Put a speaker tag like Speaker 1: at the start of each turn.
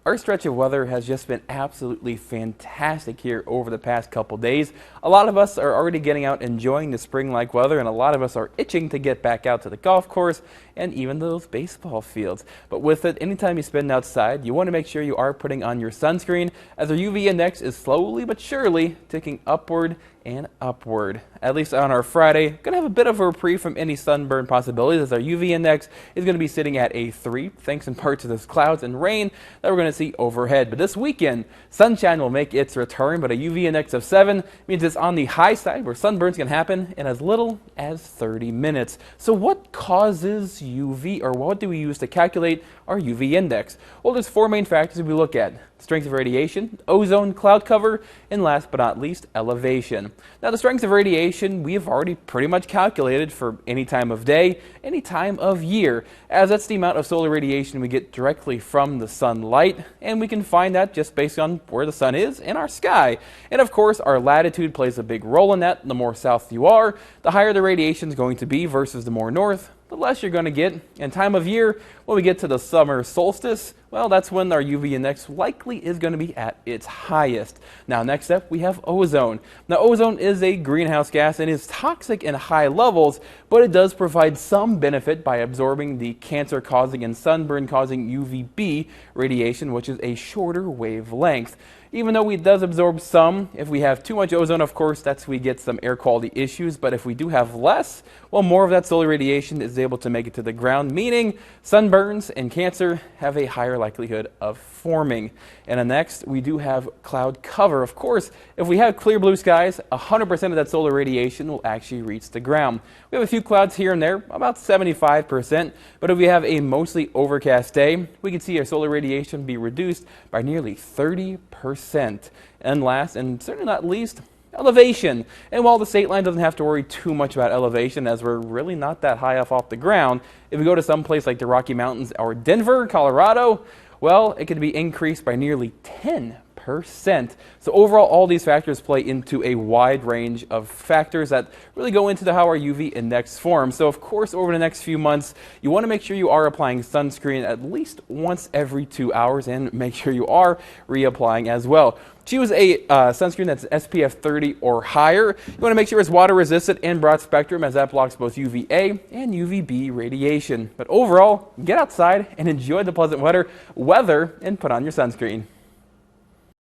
Speaker 1: Our stretch of weather has just been absolutely fantastic here over the past couple days. A lot of us are already getting out enjoying the spring-like weather, and a lot of us are itching to get back out to the golf course and even those baseball fields. But with it, anytime you spend outside, you want to make sure you are putting on your sunscreen, as our UV index is slowly but surely ticking upward and upward. At least on our Friday, going to have a bit of a reprieve from any sunburn possibilities, as our UV index is going to be sitting at a 3, thanks in part to those clouds and rain that we're going to see overhead. But this weekend, sunshine will make its return, but a UV index of 7 means it's on the high side, where sunburns can happen in as little as 30 minutes. So what causes UV, or what do we use to calculate our UV index? Well, there's 4 main factors we look at: strength of radiation, ozone, cloud cover, and last but not least, elevation. Now, the strength of radiation we have already pretty much calculated for any time of day, any time of year, as that's the amount of solar radiation we get directly from the sunlight, and we can find that just based on where the sun is in our sky. And of course, our latitude plays a big role in that. The more south you are, the higher the radiation is going to be, versus the more north, the less you're going to get. And time of year, when we get to the summer solstice, well, that's when our UV index likely is going to be at its highest. Now, next up, we have ozone. Now, ozone is a greenhouse gas and is toxic in high levels, but it does provide some benefit by absorbing the cancer-causing and sunburn-causing UVB radiation, which is a shorter wavelength. Even though it does absorb some, if we have too much ozone, of course, that's we get some air quality issues. But if we do have less, well, more of that solar radiation is able to make it to the ground, meaning sunburns and cancer have a higher likelihood of forming. And then next, we do have cloud cover. Of course, if we have clear blue skies, 100% of that solar radiation will actually reach the ground. We have a few clouds here and there, about 75%. But if we have a mostly overcast day, we can see our solar radiation be reduced by nearly 30%. And last, and certainly not least, elevation. And while the state line doesn't have to worry too much about elevation, as we're really not that high off the ground, if we go to some place like the Rocky Mountains or Denver, Colorado, well, it could be increased by nearly 10%. So overall, all these factors play into a wide range of factors that really go into how our UV index forms. So of course, over the next few months, you want to make sure you are applying sunscreen at least once every 2 hours, and make sure you are reapplying as well. Choose a sunscreen that's SPF 30 or higher. You want to make sure it's water resistant and broad spectrum, as that blocks both UVA and UVB radiation. But overall, get outside and enjoy the pleasant weather and put on your sunscreen.